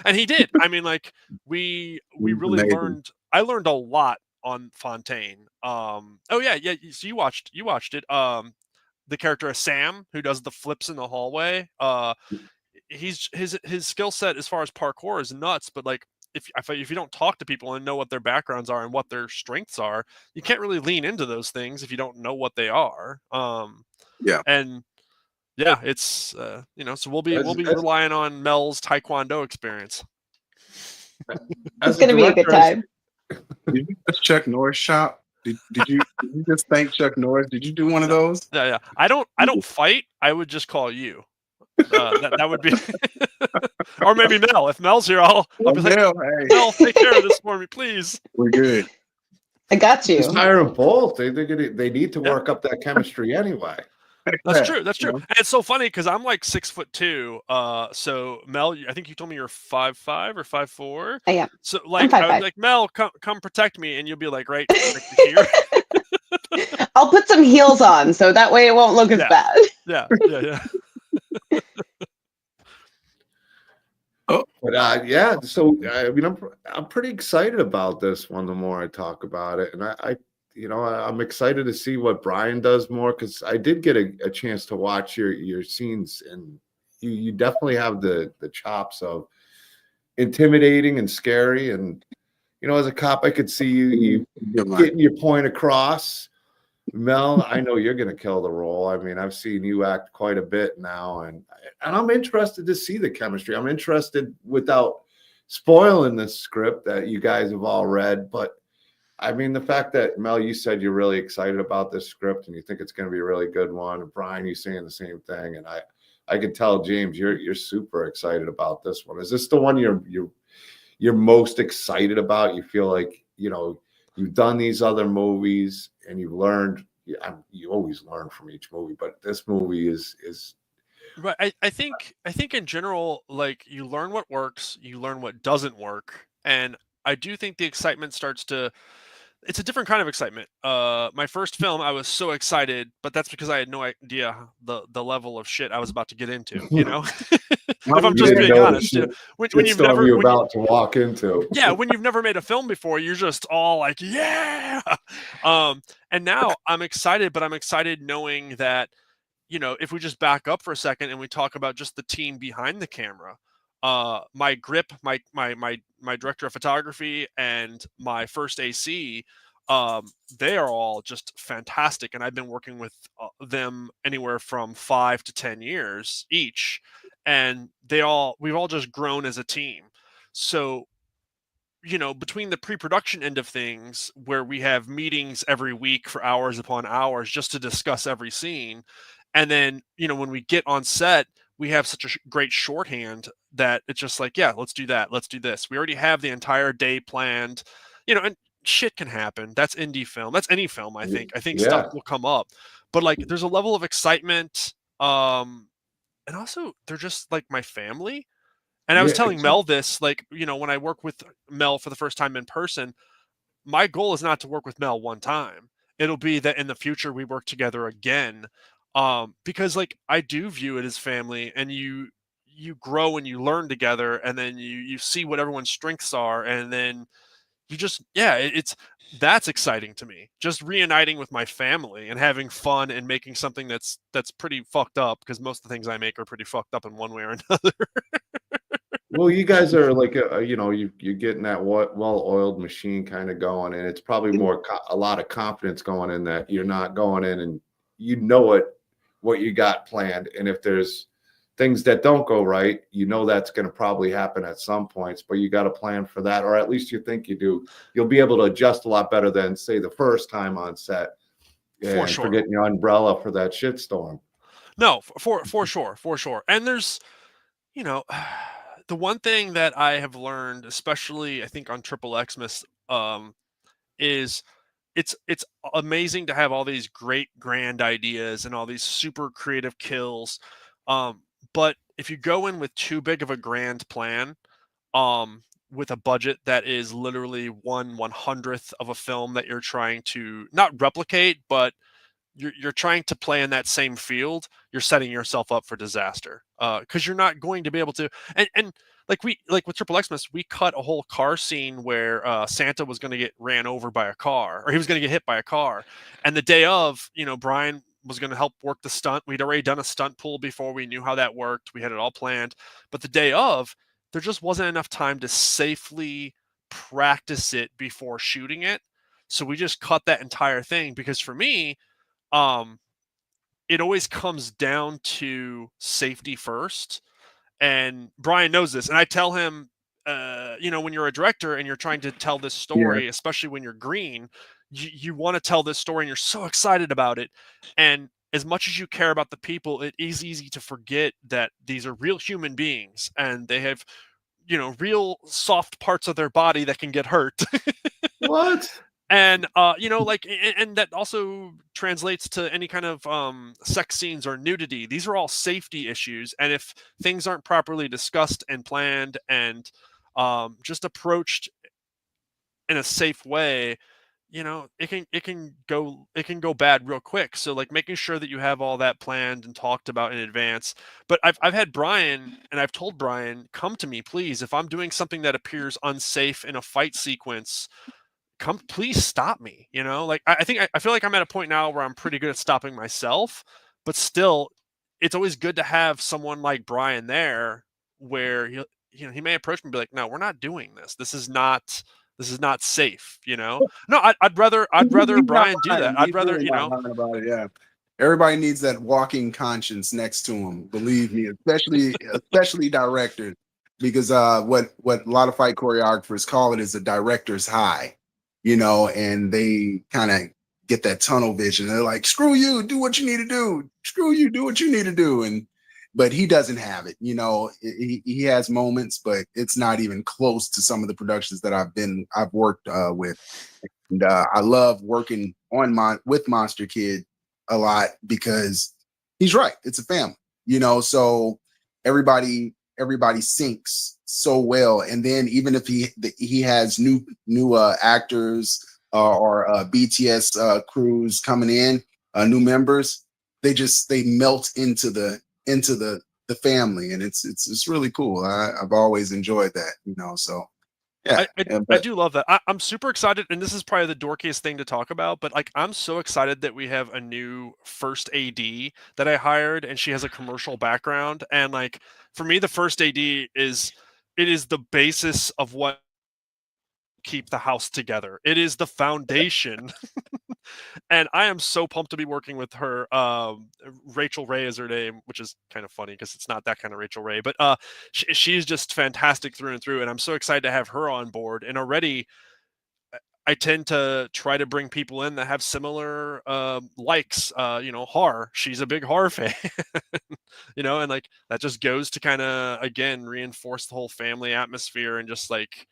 And he did. I mean, like, we really amazing. I learned a lot on Fontaine. Oh yeah. So you watched it. The character of Sam, who does the flips in the hallway. He's his skill set as far as parkour is nuts, but like, if you don't talk to people and know what their backgrounds are and what their strengths are, you can't really lean into those things if you don't know what they are. Yeah. And yeah, it's so we'll be relying on Mel's Taekwondo experience. It's going to be a good time. Did you just Chuck Norris shop? Did you just thank Chuck Norris? Did you do one of those? Yeah. I don't fight. I would just call you. That would be, or maybe Mel. If Mel's here, I'll be like, Mel, take care of this for me, please. We're good. I got you. Just hire them both. They need to work up that chemistry anyway. That's true. And it's so funny because I'm like 6'2". So Mel, I think you told me you're 5'5" or 5'4". I am. So like, I'm I was 5'5". like, Mel, come protect me, and you'll be like, right here. I'll put some heels on so that way it won't look as bad. Yeah. But so I mean, I'm pretty excited about this one. The more I talk about it, and I'm excited to see what Brian does more, because I did get a chance to watch your scenes, and you definitely have the chops of intimidating and scary. And as a cop, I could see you getting your point across. Mel, I know you're going to kill the role. I mean, I've seen you act quite a bit now, and I'm interested to see the chemistry. I'm interested, without spoiling the script that you guys have all read, but I mean, the fact that, Mel, you said you're really excited about this script and you think it's going to be a really good one. And Brian, you saying the same thing, and I could tell, James, you're super excited about this one. Is this the one you're most excited about? You feel like you've done these other movies and you've learned. You always learn from each movie, but this movie is right. I think in general, like, you learn what works, you learn what doesn't work, and I do think the excitement starts to. It's a different kind of excitement. My first film, I was so excited, but that's because I had no idea the level of shit I was about to get into. If I'm just being honest, when you've never about to walk into. Yeah, when you've never made a film before, you're just all like, yeah. And now I'm excited, but I'm excited knowing that, if we just back up for a second and we talk about just the team behind the camera, my grip, my director of photography, and my first AC, they are all just fantastic, and I've been working with them anywhere from 5 to 10 years each, and we've all just grown as a team. So between the pre-production end of things, where we have meetings every week for hours upon hours just to discuss every scene, and then when we get on set, we have such a great shorthand that it's just like, yeah, let's do that, let's do this. We already have the entire day planned, and shit can happen. That's indie film. That's any film. I think stuff will come up, but like, there's a level of excitement, and also they're just like my family. And I was telling Mel this, like, when I work with Mel for the first time in person, my goal is not to work with Mel one time. It'll be that in the future we work together again. Because like, I do view it as family, and you grow and you learn together, and then you see what everyone's strengths are, and then you just, that's exciting to me. Just reuniting with my family and having fun and making something that's pretty fucked up, because most of the things I make are pretty fucked up in one way or another. Well, you guys are like you're getting that well-oiled machine kind of going, and it's probably more a lot of confidence going in that you're not going in and you know what you got planned, and if there's things that don't go right, that's going to probably happen at some points, but you got to plan for that, or at least you think you do. You'll be able to adjust a lot better than say the first time on set For and sure. forgetting your umbrella for that shitstorm. No, for sure. And there's, the one thing that I have learned, especially I think on Triple Xmas, is it's amazing to have all these great grand ideas and all these super creative kills. But if you go in with too big of a grand plan, with a budget that is literally 1/100th of a film that you're trying to not replicate, but you're trying to play in that same field, you're setting yourself up for disaster. Because you're not going to be able to. And like with Triple Xmas, we cut a whole car scene where Santa was going to get ran over by a car, or he was going to get hit by a car. And the day of, Brian was going to help work the stunt. We'd already done a stunt pool before we knew how that worked. We had it all planned. But the day of, there just wasn't enough time to safely practice it before shooting it. So we just cut that entire thing because for me, um, it always comes down to safety first. And Brian knows this. And I tell him, when you're a director and you're trying to tell this Yeah. story, especially when you're green, you want to tell this story and you're so excited about it. And as much as you care about the people, it is easy to forget that these are real human beings and they have, real soft parts of their body that can get hurt. What? And and that also translates to any kind of sex scenes or nudity. These are all safety issues, and if things aren't properly discussed and planned and just approached in a safe way, it can go bad real quick. So like making sure that you have all that planned and talked about in advance. But I've had Brian, and I've told Brian, come to me please if I'm doing something that appears unsafe in a fight sequence. Come, please stop me. Like I feel like I'm at a point now where I'm pretty good at stopping myself, but still, it's always good to have someone like Brian there, where he may approach me and be like, "No, we're not doing this. This is not safe." No, I'd rather He's not Brian do lying. that. I'd He's rather really not lying about it. Yeah. Everybody needs that walking conscience next to him. Believe me, especially directors, because what a lot of fight choreographers call it is a director's high, and they kind of get that tunnel vision. They're like, "Screw you, do what you need to do. Screw you, do what you need to do." But he doesn't have it. He has moments, but it's not even close to some of the productions that I've worked with. And I love working with Monster Kid a lot because he's right. It's a family, so everybody syncs so well. And then even if he has new actors or BTS crews coming in, new members, they melt into the family, and it's really cool. I've always enjoyed that, so. Yeah, I do love that. I'm super excited, and this is probably the dorkiest thing to talk about, but like I'm so excited that we have a new first AD that I hired, and she has a commercial background. And like for me, the first AD is the basis of what keep the house together. It is the foundation. And I am so pumped to be working with her. Rachel Ray is her name, which is kind of funny because it's not that kind of Rachel Ray, but she's just fantastic through and through. And I'm so excited to have her on board. And already I tend to try to bring people in that have similar likes. Horror. She's a big horror fan, and like that just goes to kind of again reinforce the whole family atmosphere and just like,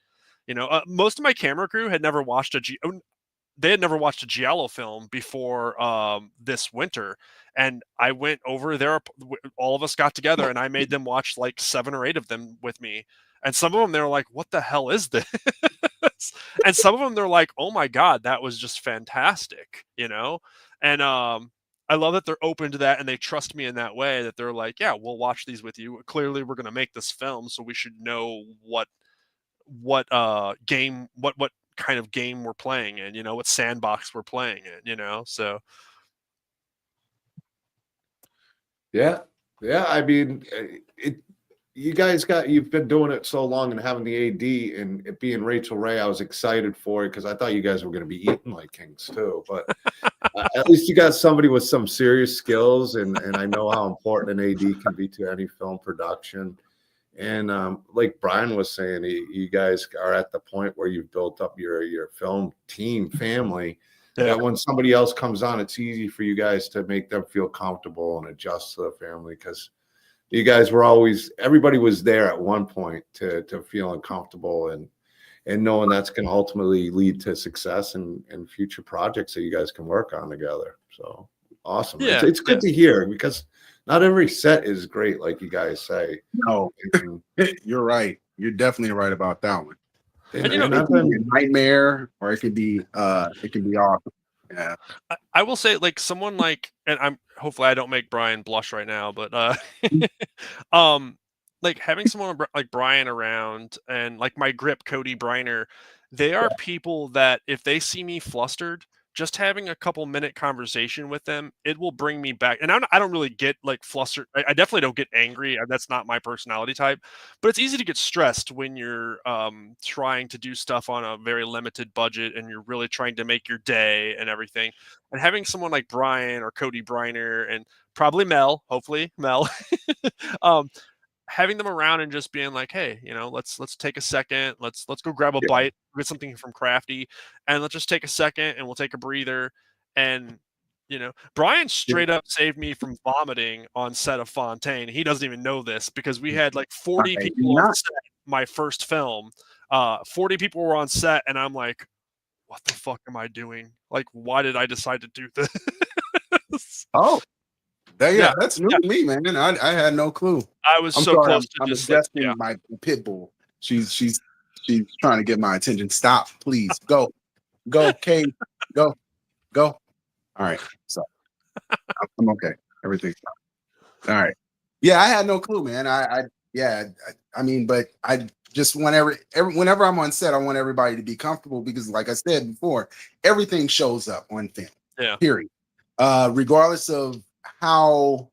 most of my camera crew had never watched they had never watched a giallo film before this winter, and I went over there. All of us got together, and I made them watch like 7 or 8 of them with me. And some of them they're like, "What the hell is this?" And some of them they're like, "Oh my god, that was just fantastic," And I love that they're open to that and they trust me in that way. That they're like, "Yeah, we'll watch these with you. Clearly, we're going to make this film, so we should know what kind of game we're playing in, what sandbox we're playing in, so." Yeah. I mean, you've been doing it so long and having the AD and it being Rachel Ray, I was excited for it because I thought you guys were going to be eating like kings too. But at least you got somebody with some serious skills, and I know how important an AD can be to any film production. And like Brian was saying, you guys are at the point where you've built up your film team family. Yeah. That when somebody else comes on, it's easy for you guys to make them feel comfortable and adjust to the family, because you guys were always, everybody was there at one point to feeling comfortable and knowing that's going to ultimately lead to success and future projects that you guys can work on together. So awesome. Yeah, It's good to hear, because not every set is great, like you guys say. No, you're right. You're definitely right about that one. And, It can be a nightmare, or it can be awesome. Yeah. I will say, like, someone like, and I'm hopefully I don't make Brian blush right now, but like having someone like Brian around, and like my grip, Cody Briner, they are people that if they see me flustered, just having a couple minute conversation with them, it will bring me back. And I don't really get like flustered. I definitely don't get angry. That's not my personality type. But it's easy to get stressed when you're trying to do stuff on a very limited budget and you're really trying to make your day and everything. And having someone like Brian or Cody Briner and probably Mel, hopefully Mel, having them around and just being like, hey, let's take a second, let's go grab a bite, get something from Crafty, and let's just take a second and we'll take a breather. And Brian straight up saved me from vomiting on set of Fontaine. He doesn't even know this, because we had like 40 people on set my first film. 40 people were on set, and I'm like, what the fuck am I doing? Like, why did I decide to do this? Oh, that's new to me, man. I had no clue. I was close to I'm just adjusting my pit bull. She's trying to get my attention. Stop, please. Go, Kate. Go. All right. So I'm okay. Everything's fine. All right. Yeah, I had no clue, man. I mean, but I just whenever I'm on set, I want everybody to be comfortable, because like I said before, everything shows up on film. Yeah. Period. Regardless of how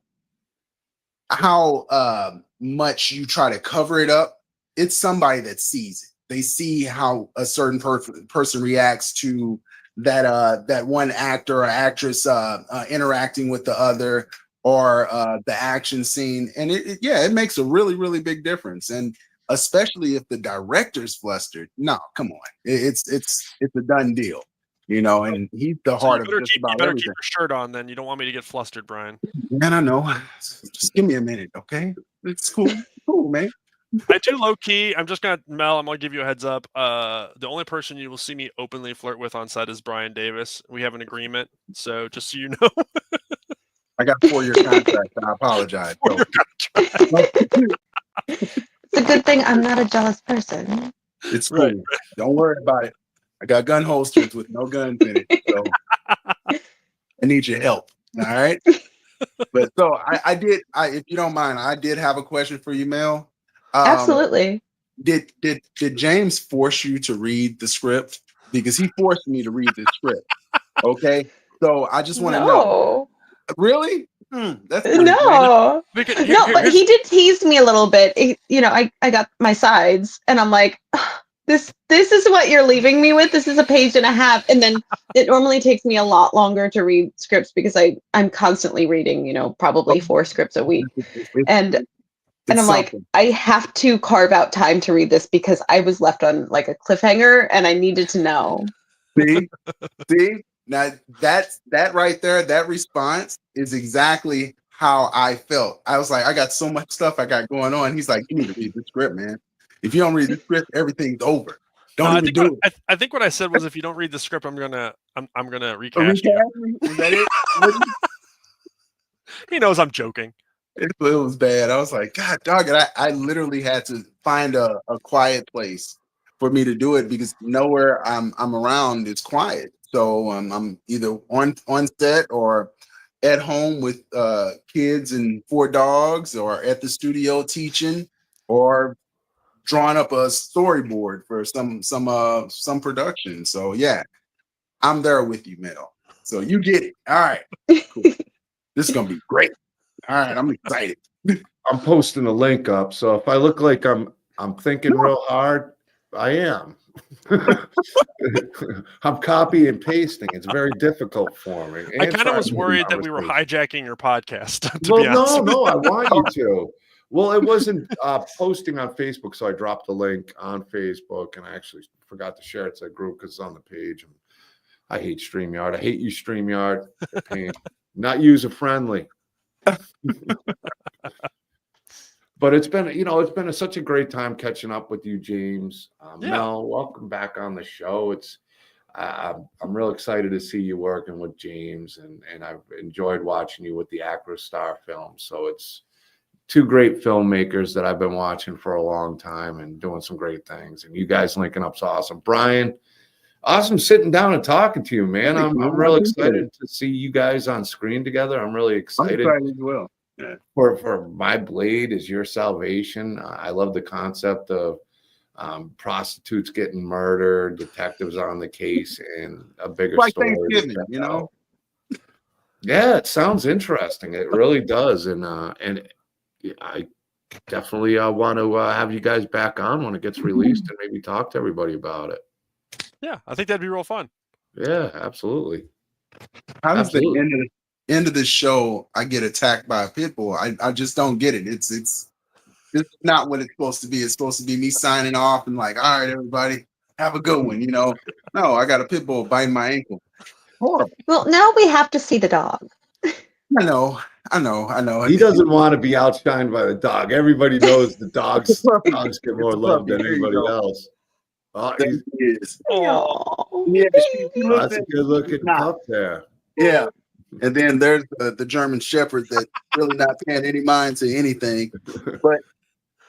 much you try to cover it up, it's somebody that sees it. They see how a certain person reacts to that one actor or actress interacting with the other, or the action scene, and it makes a really, really big difference. And especially if the director's flustered, no, come on, it's a done deal. And he's the heart of just about everything. You better keep your shirt on, then. You don't want me to get flustered, Brian. Man, I know. Just give me a minute, okay? It's cool. Cool, man. I do low key. I'm gonna give you a heads up. The only person you will see me openly flirt with on set is Brian Davis. We have an agreement, so just so you know. I got 4-year contract. I apologize. It's a good thing I'm not a jealous person. It's cool. Right. Don't worry about it. I got gun holsters with no guns in it, so I need your help. All right. But so I did. If you don't mind, I did have a question for you, Mel. Absolutely. Did James force you to read the script? Because he forced me to read the script. Okay. So I just want to know. Really? That's no. But he did tease me a little bit. I got my sides, and I'm like, this is what you're leaving me with. This is a page and a half, and then it normally takes me a lot longer to read scripts, because I'm constantly reading, probably 4 scripts a week, and I'm like, I have to carve out time to read this, because I was left on like a cliffhanger, and I needed to know. See. Now that right there, that response is exactly how I felt. I was like, I got so much stuff I got going on. He's like, you need to read the script, man. If you don't read the script, everything's over. Don't even do it. I think what I said was, if you don't read the script, I'm gonna recast you. Was that it? He knows I'm joking. It was bad. I was like, God dog it. I literally had to find a quiet place for me to do it, because nowhere I'm around it's quiet. So I'm either on set or at home with kids and 4 dogs, or at the studio teaching, or drawing up a storyboard for some production. So yeah, I'm there with you, Mel. So you get it. All right, cool. This is gonna be great. All right, I'm excited. I'm posting a link up, so if I look like I'm thinking real hard, I am. I'm copy and pasting. It's very difficult for me. I And kind of trying was to have a worried that we were conversation. hijacking your podcast. To Well, be honest, no, I want you to. Well, it wasn't posting on Facebook, so I dropped the link on Facebook, and I actually forgot to share it to the group because it's on the page. And I hate StreamYard. I hate you, StreamYard. Not user friendly. But it's been, it's been such a great time catching up with you, James. Yeah. Mel, welcome back on the show. I'm real excited to see you working with James, and I've enjoyed watching you with the Acro Star film. So it's two great filmmakers that I've been watching for a long time and doing some great things. And you guys linking up's awesome. Brian, awesome sitting down and talking to you, man. I'm real excited to see you guys on screen together. I'm really excited. I'm excited as well. Yeah. For My Blade is Your Salvation. I love the concept of prostitutes getting murdered, detectives on the case, and a bigger Like story. Thanksgiving, you know? Yeah, it sounds interesting. It really does, and I definitely want to have you guys back on when it gets released and maybe talk to everybody about it. Yeah, I think that'd be real fun. Yeah, absolutely. How does Absolutely. the end of the show I get attacked by a pit bull? I just don't get it. It's not what it's supposed to be. It's supposed to be me signing off and like, all right, everybody, have a good one. No, I got a pit bull biting my ankle. Horrible. Well, now we have to see the dog. I know. He doesn't want to be outshined by the dog. Everybody knows the dogs get more love than anybody else. Oh, There he is. Oh, Yeah, she looks that's a at- good looking not. pup there. Yeah. And then there's the German Shepherd that really not paying any mind to anything. But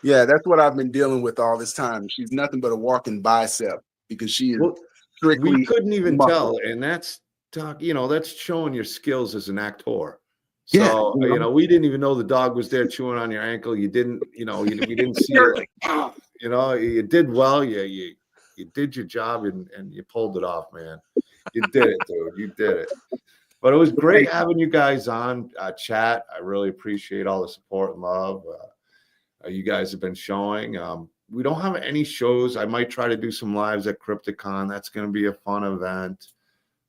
yeah, that's what I've been dealing with all this time. She's nothing but a walking bicep because she is Well, strictly we couldn't even muscle. tell, and that's that's showing your skills as an actor. Yeah, So we didn't even know the dog was there chewing on your ankle. You didn't, we didn't see it like, you did well. You did your job and you pulled it off, man. You did it, dude. You did it. But it was great having you guys on chat. I really appreciate all the support and love you guys have been showing. We don't have any shows. I might try to do some lives at Krypticon. That's going to be a fun event.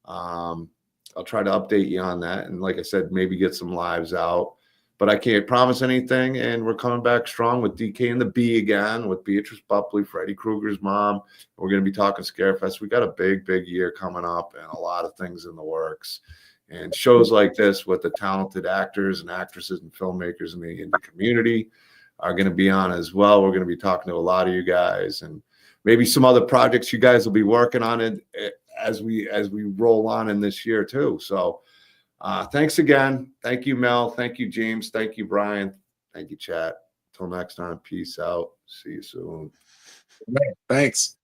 I'll try to update you on that. And like I said, maybe get some lives out. But I can't promise anything. And we're coming back strong with DK and the B again, with Beatrice Bupley, Freddy Krueger's mom. We're going to be talking Scarefest. We got a big, big year coming up and a lot of things in the works. And shows like this with the talented actors and actresses and filmmakers in the community are going to be on as well. We're going to be talking to a lot of you guys and maybe some other projects you guys will be working on it as we roll on in this year too. So thanks again. Thank you, Mel. Thank you, James. Thank you, Brian. Thank you, chat. Till next time. Peace out. See you soon. Thanks.